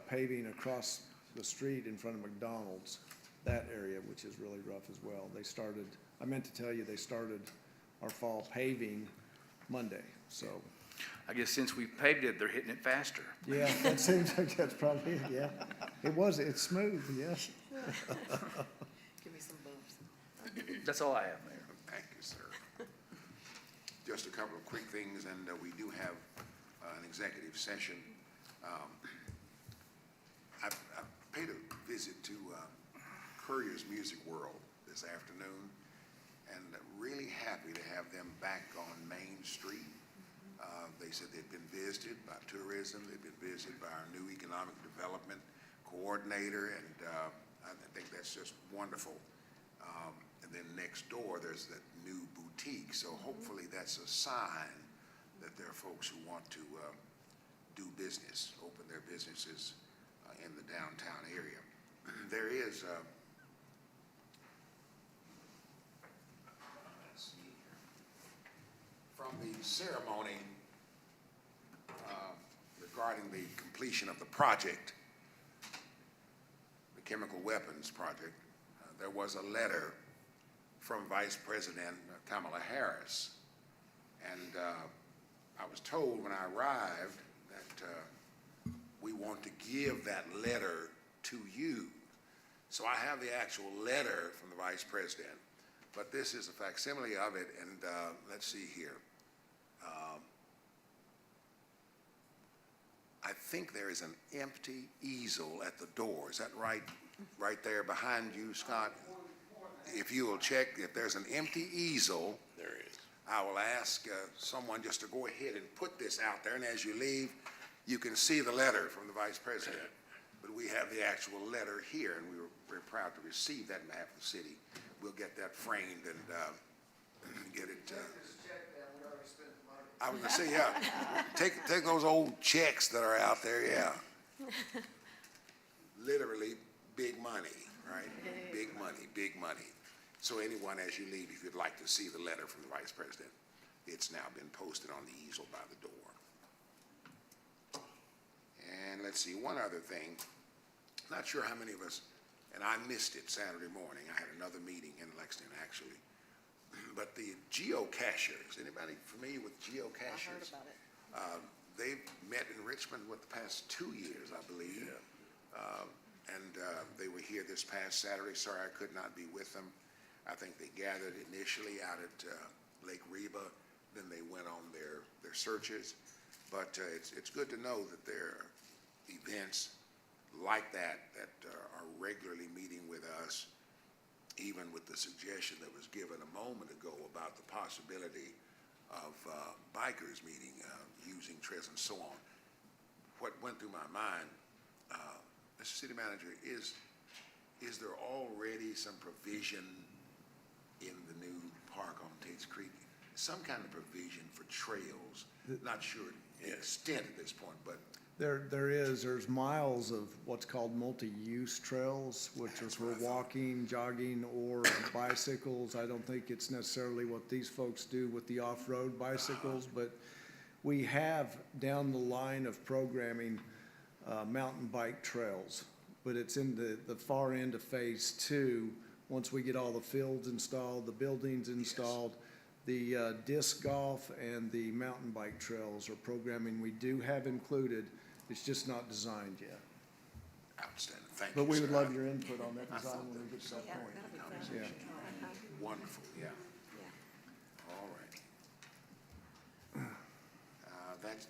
paving across the street in front of McDonald's, that area, which is really rough as well. I meant to tell you, they started our fall paving Monday, so. I guess since we've paved it, they're hitting it faster. Yeah, that seems like that's probably it, yeah. It's smooth, yes. Give me some bumps. That's all I have, Mayor. Thank you, sir. Just a couple of quick things, and we do have an executive session. I've paid a visit to Courier's Music World this afternoon, and really happy to have them back on Main Street. They said they'd been visited by tourism, they'd been visited by our new economic development coordinator, and I think that's just wonderful. And then next door, there's that new boutique, so hopefully that's a sign that there are folks who want to do business, open their businesses in the downtown area. There is, let's see here. From the ceremony regarding the completion of the project, the chemical weapons project, there was a letter from Vice President Kamala Harris. And I was told when I arrived that we want to give that letter to you. So I have the actual letter from the Vice President, but this is a facsimile of it, and let's see here. I think there is an empty easel at the door. Is that right? Right there behind you, Scott? If you will check, if there's an empty easel, There is. I will ask someone just to go ahead and put this out there, and as you leave, you can see the letter from the Vice President. But we have the actual letter here, and we were very proud to receive that on behalf of the city. We'll get that framed and get it. I was gonna say, yeah, take those old checks that are out there, yeah. Literally, big money, right? Big money, big money. So anyone, as you leave, if you'd like to see the letter from the Vice President, it's now been posted on the easel by the door. And let's see, one other thing. Not sure how many of us, and I missed it Saturday morning. I had another meeting in Lexington, actually. But the geocachers, anybody familiar with geocachers? I heard about it. They've met in Richmond, the past 2 years, I believe. And they were here this past Saturday. Sorry I could not be with them. I think they gathered initially out at Lake Reba, then they went on their searches. But it's good to know that there are events like that are regularly meeting with us, even with the suggestion that was given a moment ago about the possibility of bikers meeting, using trails and so on. What went through my mind, Mr. City Manager, is there already some provision in the new park on Tate's Creek? Some kind of provision for trails? Not sure the extent at this point, but There's miles of what's called multi-use trails, which are for walking, jogging, or bicycles. I don't think it's necessarily what these folks do with the off-road bicycles, but We have down the line of programming, mountain bike trails, but it's in the far end of phase two. Once we get all the fields installed, the buildings installed, the disc golf and the mountain bike trails are programming we do have included. It's just not designed yet. Outstanding, thank you, But we would sir. love your input on that design when we get to that point. Yeah. Wonderful, yeah. All right.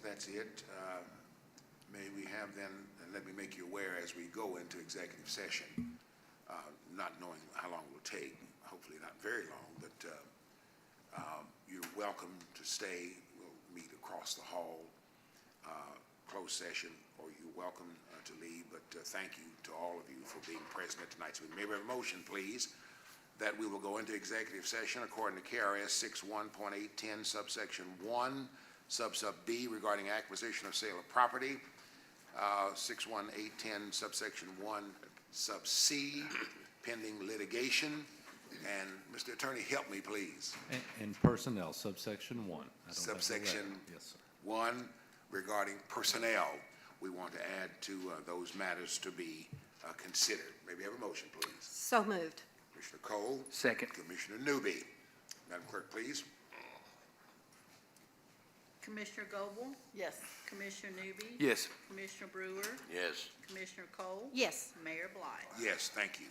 That's it. May we have then, and let me make you aware as we go into executive session, not knowing how long it will take, hopefully not very long, but you're welcome to stay. We'll meet across the hall, closed session, or you're welcome to leave. But thank you to all of you for being present at tonight's meeting. May we have a motion, please, that we will go into executive session according to KRS 61.810 subsection 1, sub B regarding acquisition or sale of property, 61810 subsection 1, sub C, pending litigation. And Mr. Attorney, help me, please. And personnel, subsection 1. I don't have the letter. Subsection Yes, sir. 1 regarding personnel. We want to add to those matters to be considered. May we have a motion, please? So moved. Commissioner Cole. Second. Commissioner Newby. Madam Clerk, please. Commissioner Goble? Yes. Commissioner Newby? Yes. Commissioner Brewer? Yes. Commissioner Cole? Yes. Mayor Blige? Yes, thank you.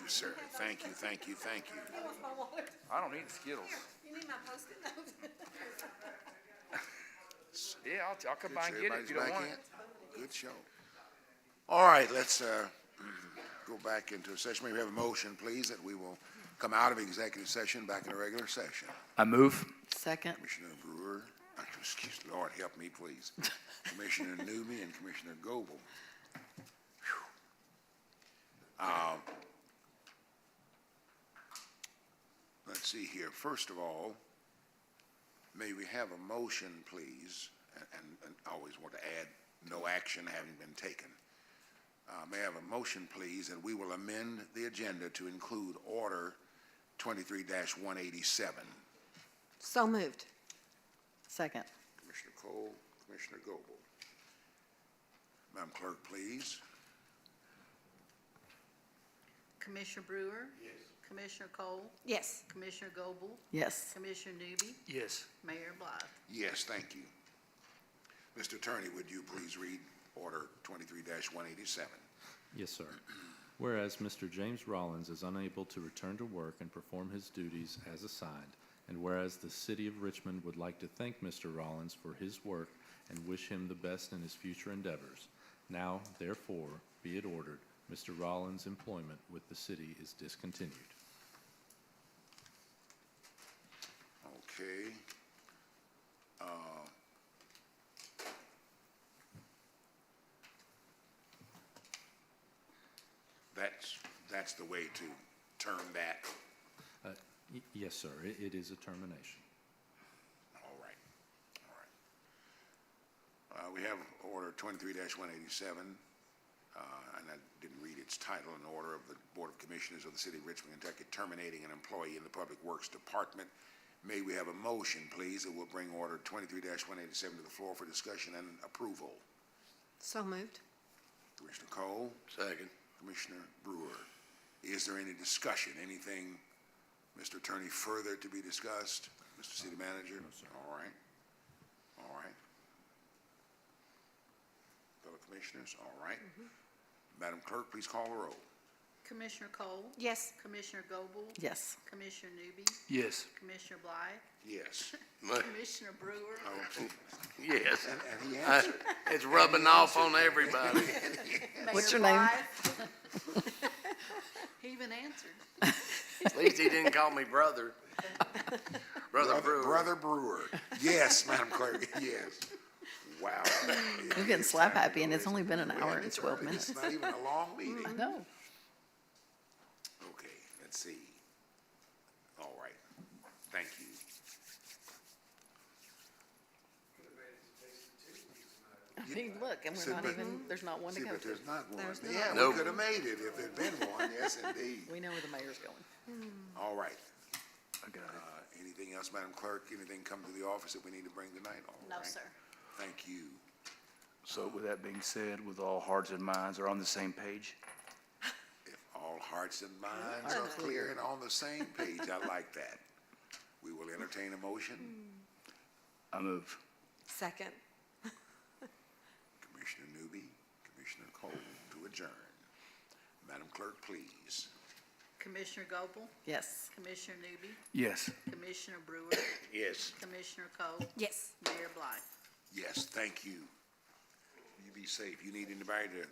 you, sir. Thank you, thank you, thank you. I don't need the Skittles. You need my Post-it note? Yeah, I'll come Good by show. and get it if you don't Everybody's want back it. in? Good show. All right, let's go back into a session. May we have a motion, please, that we will come out of executive session back into regular session. I move. Second. Commissioner Brewer, excuse, Lord, help me, please. Commissioner Newby and Commissioner Goble. Whew. Let's see here. First of all, may we have a motion, please, and I always want to add, no action having been taken. May I have a motion, please, that we will amend the agenda to include Order 23-187. So moved. Second. Commissioner Cole, Commissioner Goble. Madam Clerk, please. Commissioner Brewer? Yes. Commissioner Cole? Yes. Commissioner Goble? Yes. Commissioner Newby? Yes. Mayor Blythe? Yes, thank you. Mr. Attorney, would you please read Order 23-187? Yes, sir. Whereas Mr. James Rollins is unable to return to work and perform his duties as assigned, and whereas the City of Richmond would like to thank Mr. Rollins for his work and wish him the best in his future endeavors, now, therefore, be it ordered, Mr. Rollins' employment with the city is discontinued. Okay. That's the way to term that. Yes, sir, it is a termination. All right, all right. We have Order 23-187, and I didn't read its title. An order of the Board of Commissioners of the City of Richmond, Kentucky, terminating an employee in the Public Works Department. May we have a motion, please, that will bring Order 23-187 to the floor for discussion and approval. So moved. Commissioner Cole? Second. Commissioner Brewer. Is there any discussion, anything, Mr. Attorney, further to be discussed? Mr. City Manager? No, sir. All right. All right. Fellow Commissioners, all right. Madam Clerk, please call the roll. Commissioner Cole? Yes. Commissioner Goble? Yes. Commissioner Newby? Yes. Commissioner Blythe? Yes. Commissioner Brewer? Okay. Yes. And he answered. It's rubbing off on everybody. What's Mayor your name? Blythe? He even answered. At least he didn't call me brother. Brother Brewer. Brother Brewer. Yes, Madam Clerk, yes. Wow. You're getting slap happy, and it's only been an Yeah, hour and it's 12 early. minutes. It's not even a long meeting. I know. Okay, let's see. All right, thank you. I mean, look, and See, we're not but- even, there's not one to See, go but to. there's not one. There's not. Yeah, we Nope. could have made it if there'd been one, yes, indeed. We know where the mayor's going. All right. I got it. Anything else, Madam Clerk? Anything come to the office that we need to bring tonight? All No, right. sir. Thank you. So with that being said, with all hearts and minds are on the same page? If all hearts and minds are clear and on the same page, I like that. We will entertain a motion. I move. Second. Commissioner Newby, Commissioner Cole to adjourn. Madam Clerk, please. Commissioner Goble? Yes. Commissioner Newby? Yes. Commissioner Brewer? Yes. Commissioner Cole? Yes. Mayor Blythe? Yes, thank you. You be safe. You need anybody to